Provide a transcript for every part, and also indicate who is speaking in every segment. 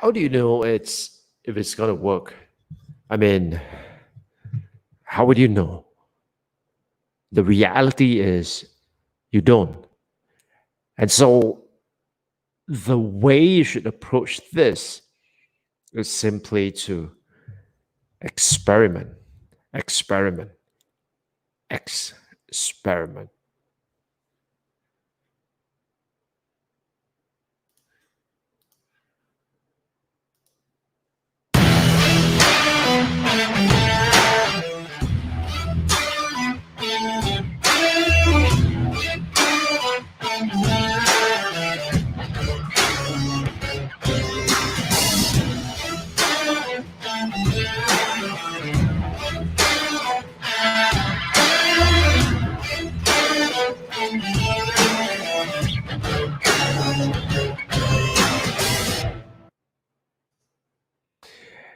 Speaker 1: how do you know if it's gonna work? I mean, how would you know? The reality is you don't. And so the way you should approach this is simply to experiment, experiment, experiment.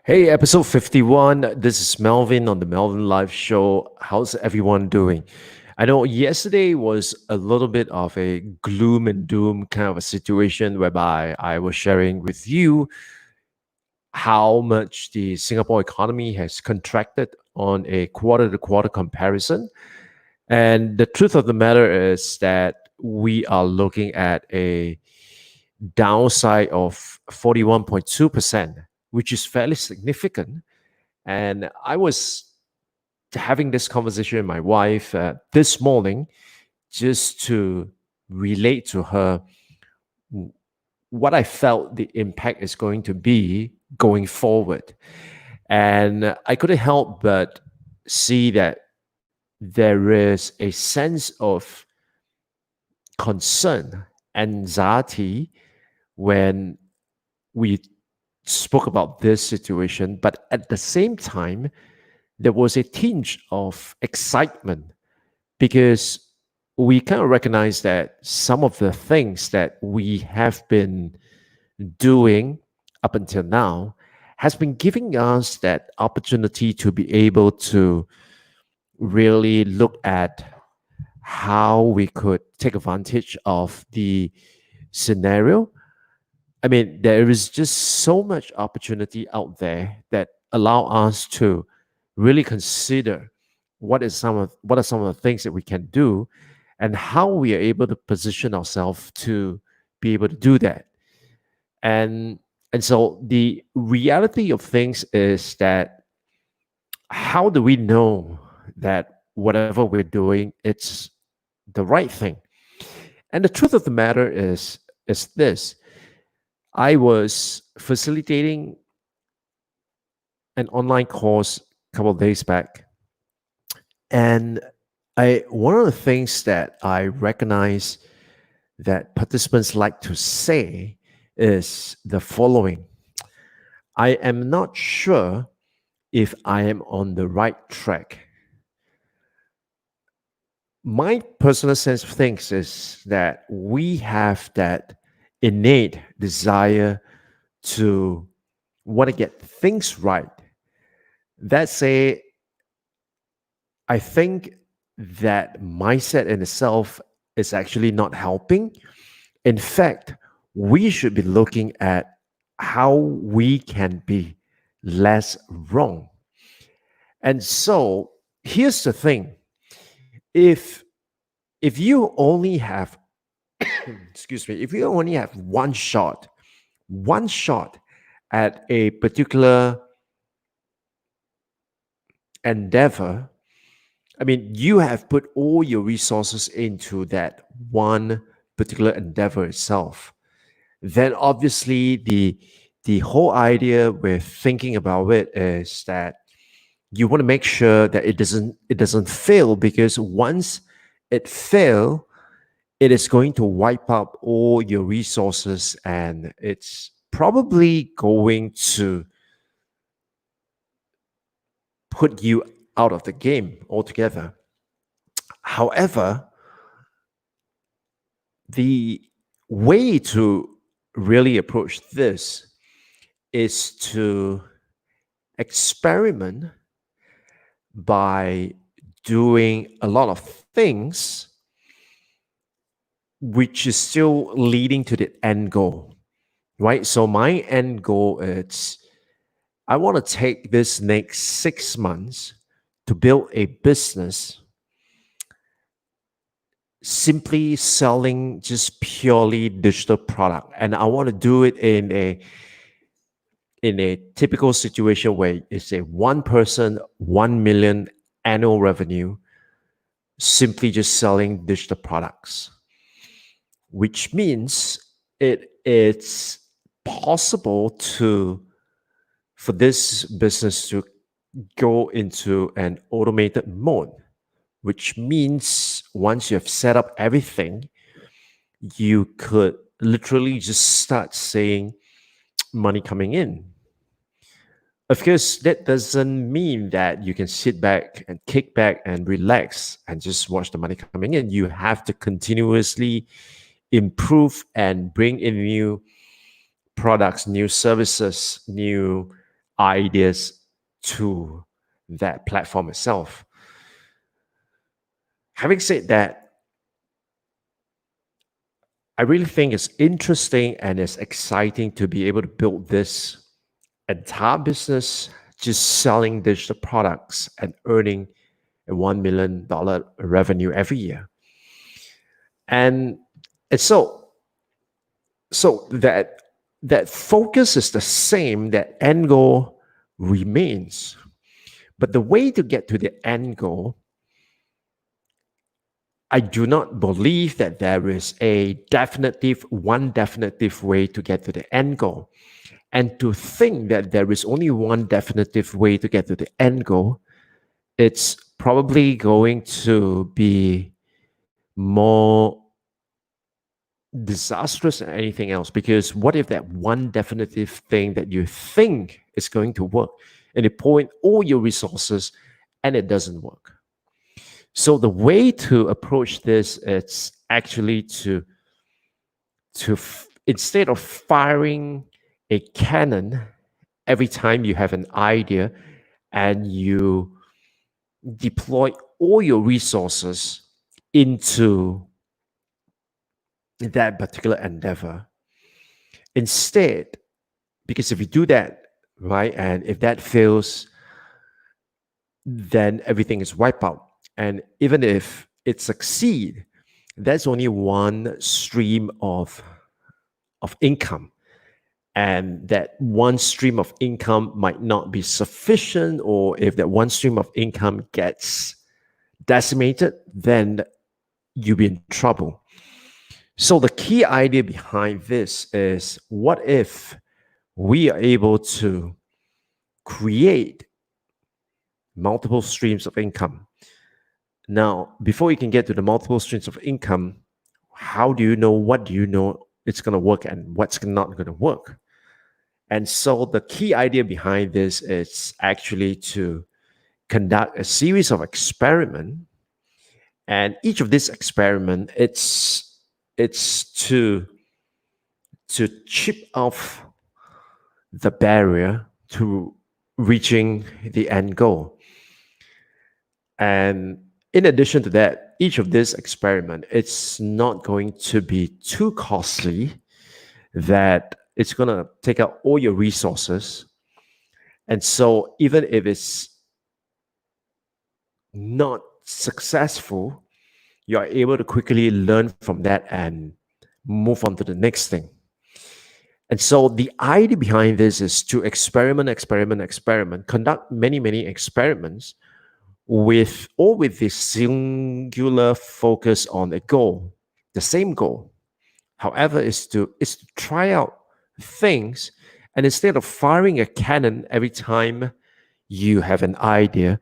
Speaker 1: Hey, episode 51. This is Melvin on the Melvin Live Show. How's everyone doing? I know yesterday was a little bit of a gloom and doom kind of a situation whereby I was sharing with you how much the Singapore economy has contracted on a quarter to quarter comparison. And the truth of the matter is that we are looking at a downside of 41.2%, which is fairly significant. And I was having this conversation with my wife this morning just to relate to her what I felt the impact is going to be going forward. And I couldn't help but see that there is a sense of concern, anxiety when we spoke about this situation, but at the same time, there was a tinge of excitement because we kind of recognize that some of the things that we have been doing up until now has been giving us that opportunity to be able to really look at how we could take advantage of the scenario. I mean, there is just so much opportunity out there that allow us to really consider what are some of the things that we can do and how we are able to position ourselves to be able to do that. And and so the reality of things is that how do we know that whatever we're doing it's the right thing? And the truth of the matter is this. I was facilitating an online course a couple of days back, and I one of the things that I recognize that participants like to say is the following: I am not sure if I am on the right track. My personal sense of things is that we have that innate desire to want to get things right. That say, I think that mindset in itself is actually not helping. In fact, we should be looking at how we can be less wrong. And so here's the thing. If if you only have excuse me, if you only have one shot at a particular endeavor, I mean, you have put all your resources into that one particular endeavor itself. Then obviously the whole idea with thinking about it is that you want to make sure that it doesn't fail because once it fail, it is going to wipe out all your resources and it's probably going to put you out of the game altogether. However, the way to really approach this is to experiment by doing a lot of things which is still leading to the end goal. right? So my end goal is I want to take this next 6 months to build a business simply selling just purely digital product, and I want to do it in a typical situation where it's a one person 1 million annual revenue simply just selling digital products, which means it's possible to for this business to go into an automated mode, which means once you have set up everything, you could literally just start seeing money coming in. Of course, that doesn't mean that you can sit back and kick back and relax and just watch the money coming in. You have to continuously improve and bring in new products, new services, new ideas to that platform itself. Having said that, I really think it's interesting and it's exciting to be able to build this entire business just selling digital products and earning a $1 million revenue every year. And it's so that focus is the same, that end goal remains. But the way to get to the end goal, I do not believe that there is one definitive way to get to the end goal. And to think that there is only one definitive way to get to the end goal, it's probably going to be more disastrous than anything else. Because what if that one definitive thing that you think is going to work and you point all your resources and it doesn't work? So the way to approach this is actually instead of firing a cannon every time you have an idea and you deploy all your resources into that particular endeavor. Instead, because if you do that, right, and if that fails, then everything is wiped out. And even if it succeeds, that's only one stream of income. And that one stream of income might not be sufficient, or if that one stream of income gets decimated, then you'll be in trouble. So the key idea behind this is, what if we are able to create multiple streams of income? Now, before you can get to the multiple streams of income, how do you know what do you know it's going to work and what's not going to work? And so the key idea behind this is actually to conduct a series of experiments, and each of these experiment it's to chip off the barrier to reaching the end goal. And in addition to that, each of these experiment, it's not going to be too costly that it's going to take out all your resources. And so even if it's not successful, you are able to quickly learn from that and move on to the next thing. And so the idea behind this is to experiment, conduct many, many experiments with this singular focus on a goal, the same goal. However, is to try out things, and instead of firing a cannon every time you have an idea,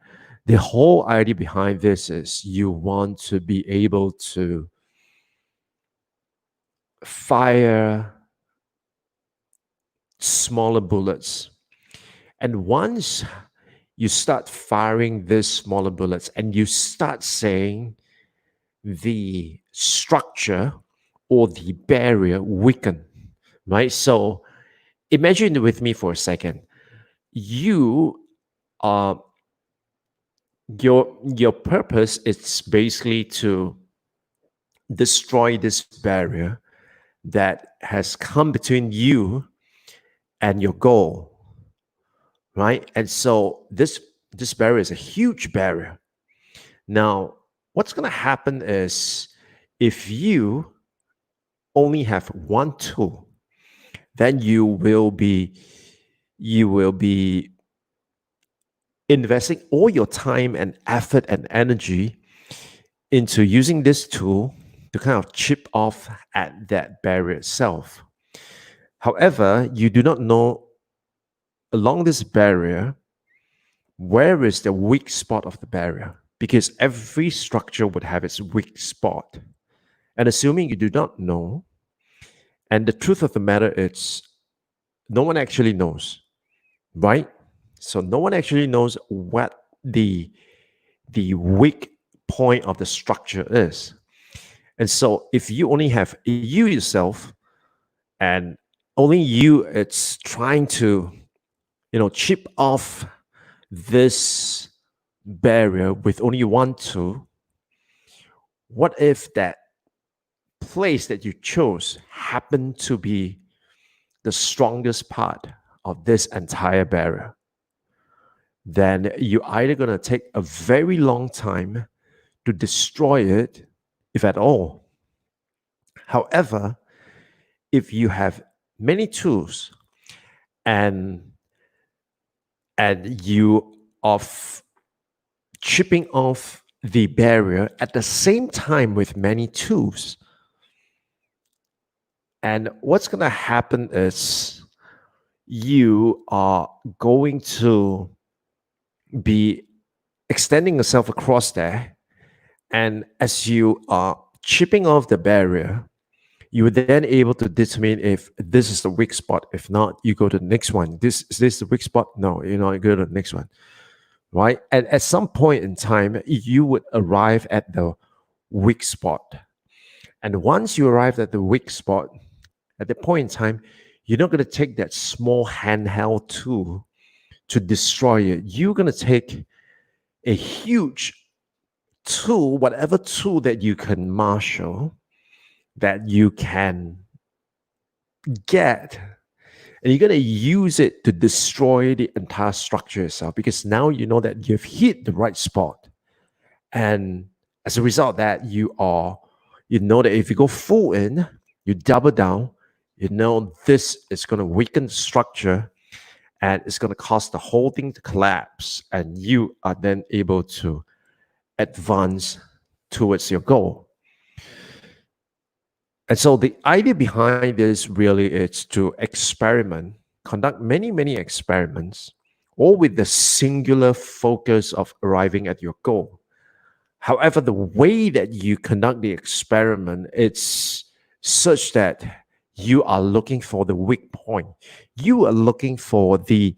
Speaker 1: the whole idea behind this is you want to be able to fire smaller bullets. And once you start firing these smaller bullets and you start saying the structure or the barrier weaken, right? So imagine with me for a second. You are your purpose is basically to destroy this barrier that has come between you and your goal, right? And so this barrier is a huge barrier. Now, what's going to happen is if you only have one tool, then you will be investing all your time and effort and energy into using this tool to kind of chip off at that barrier itself. However, you do not know along this barrier where is the weak spot of the barrier, because every structure would have its weak spot. And assuming you do not know, and the truth of the matter is, no one actually knows, right? So no one actually knows what the weak point of the structure is. And so if you only have you yourself and only you, it's trying to, chip off this barrier with only one tool, what if that place that you chose happened to be the strongest part of this entire barrier? Then you're either going to take a very long time to destroy it, if at all. However, if you have many tools and you are chipping off the barrier at the same time with many tools, and what's going to happen is you are going to be extending yourself across there. And as you are chipping off the barrier, you are then able to determine if this is the weak spot. If not, you go to the next one. Is this the weak spot? No, you go to the next one, right? And at some point in time, you would arrive at the weak spot. And once you arrive at the weak spot, at the point in time, you're not going to take that small handheld tool to destroy it. You're going to take a huge tool, whatever tool that you can marshal, that you can get, and you're going to use it to destroy the entire structure itself, because now you know that you've hit the right spot. And as a result of that, you know that if you go full in, you double down, you know this is going to weaken the structure and it's going to cause the whole thing to collapse, and you are then able to advance towards your goal. And so the idea behind this really is to experiment, conduct many, many experiments, all with the singular focus of arriving at your goal. However, the way that you conduct the experiment, it's such that you are looking for the weak point. You are looking for the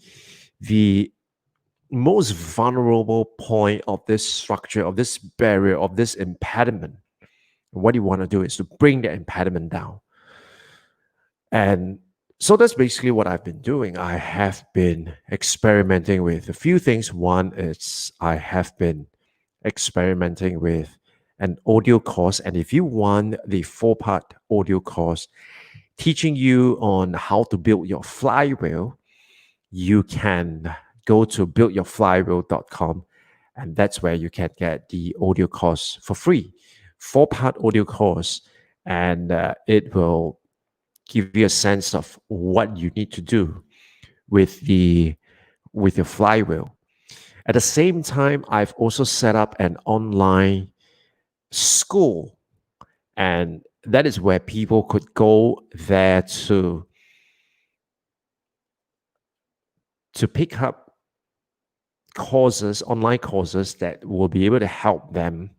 Speaker 1: most vulnerable point of this structure, of this barrier, of this impediment. And what you want to do is to bring the impediment down. And so that's basically what I've been doing. I have been experimenting with a few things. One is I have been experimenting with an audio course. And if you want the 4-part audio course teaching you on how to build your flywheel, you can go to buildyourflywheel.com, and that's where you can get the audio course for free. 4-part audio course, and it will give you a sense of what you need to do with your flywheel. At the same time, I've also set up an online school, and that is where people could go there to pick up courses, online courses that will be able to help them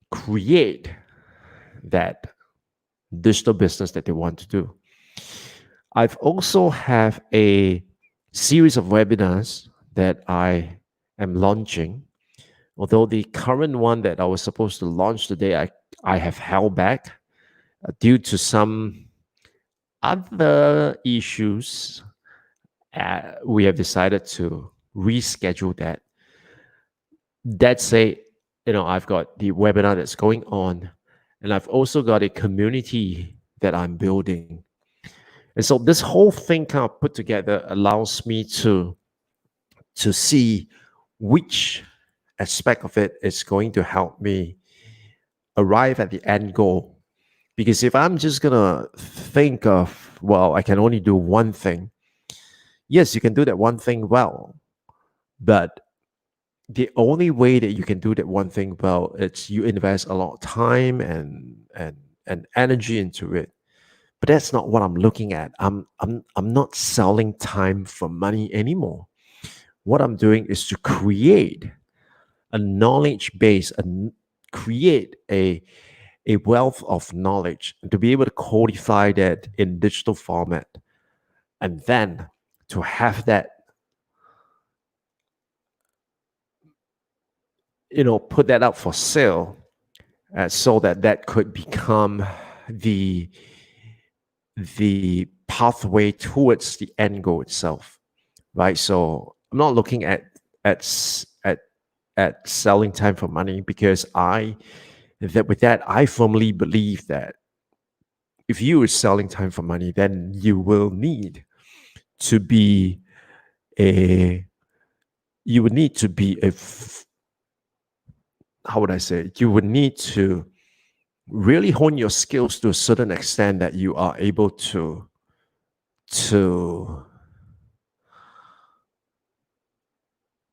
Speaker 1: create that digital business that they want to do. I've also have a series of webinars that I am launching. Although the current one that I was supposed to launch today, I have held back due to some other issues. We have decided to reschedule that. That say, I've got the webinar that's going on, and I've also got a community that I'm building. And so this whole thing kind of put together allows me to see which aspect of it is going to help me arrive at the end goal. Because if I'm just gonna think of, well, I can only do one thing, yes, you can do that one thing well, but the only way that you can do that one thing well, it's you invest a lot of time and energy into it. But that's not what I'm looking at. I'm not selling time for money anymore. What I'm doing is to create a knowledge base and create a wealth of knowledge and to be able to codify that in digital format, and then to have that, put that up for sale, so that that could become the the pathway towards the end goal itself, right? So I'm not looking at at selling time for money, because I firmly believe that if you are selling time for money, then you will need to be a you would need to be how would I say it? You would need to really hone your skills to a certain extent that you are able to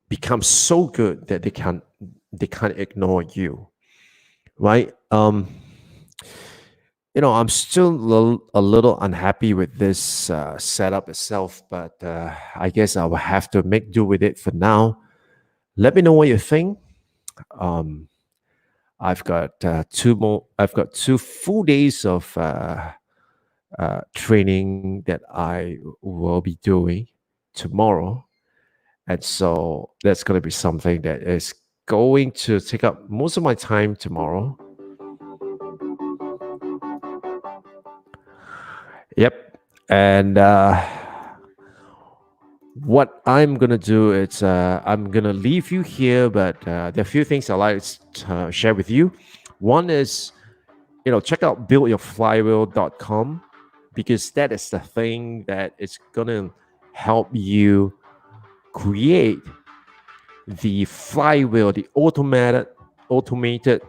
Speaker 1: become so good that they can't ignore you, right? I'm still a little unhappy with this setup itself, but I guess I will have to make do with it for now. Let me know what you think. Um, I've got two more. I've got 2 full days of training that I will be doing tomorrow, and so that's going to be something that is going to take up most of my time tomorrow. Yep. And what I'm gonna do is I'm gonna leave you here, but there are a few things I'd like to share with you. One is, check out buildyourflywheel.com, because that is the thing that is gonna help you create the flywheel, the automated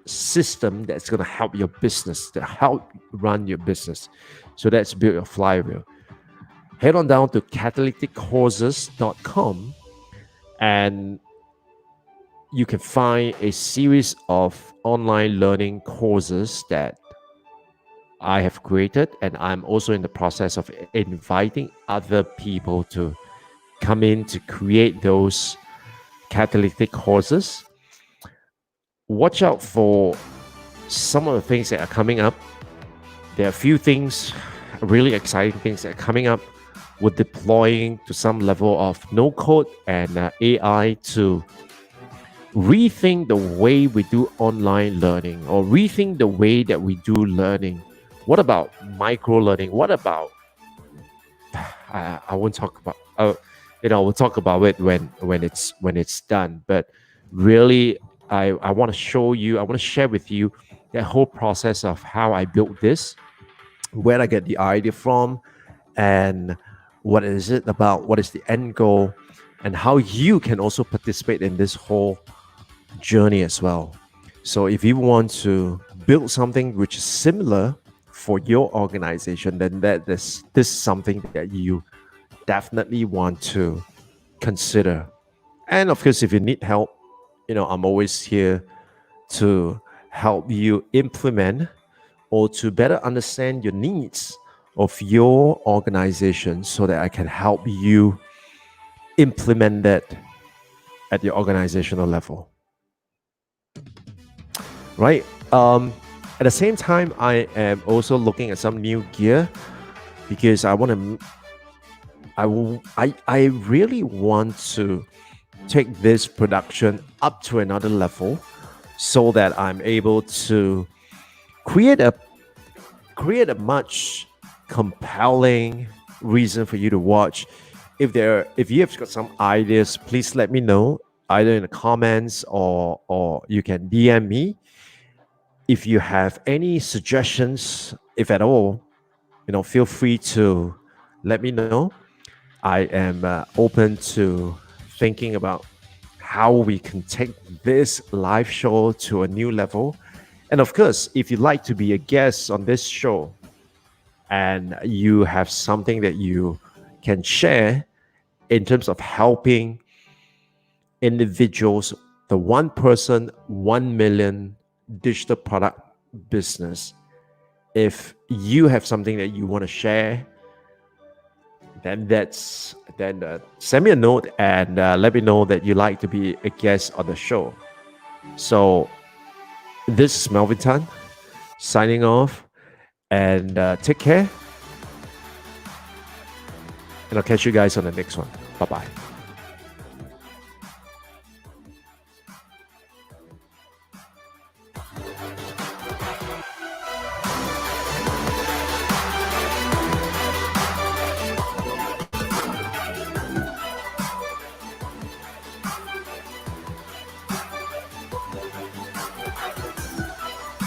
Speaker 1: system that's gonna help your business, to help run your business. So that's Build Your Flywheel. Head on down to catalyticcourses.com, and you can find a series of online learning courses that I have created, and I'm also in the process of inviting other people to come in to create those catalytic courses. Watch out for some of the things that are coming up. There are a few things, really exciting things that are coming up. We're deploying to some level of no code and AI to rethink the way we do online learning, or rethink the way that we do learning. What about micro learning? What about I won't talk about we'll talk about it when it's done. But really, I want to show you, I want to share with you that whole process of how I built this, where I get the idea from, and what is it about, what is the end goal, and how you can also participate in this whole journey as well. So if you want to build something which is similar for your organization, then this is something that you definitely want to consider. And of course, if you need help, I'm always here to help you implement or to better understand your needs of your organization, so that I can help you implement that at your organizational level. Right? At the same time, I am also looking at some new gear, because I really want to take this production up to another level, so that I'm able to create a much compelling reason for you to watch. If you have got some ideas, please let me know, either in the comments, or you can DM me. If you have any suggestions, if at all, feel free to let me know. I am open to thinking about how we can take this live show to a new level. And of course, if you'd like to be a guest on this show and you have something that you can share in terms of helping individuals, the 1 person, 1 million digital product business, if you have something that you want to share, then send me a note and let me know that you'd like to be a guest on the show. So this is Melvin Tan signing off, and take care, and I'll catch you guys on the next one. Bye bye.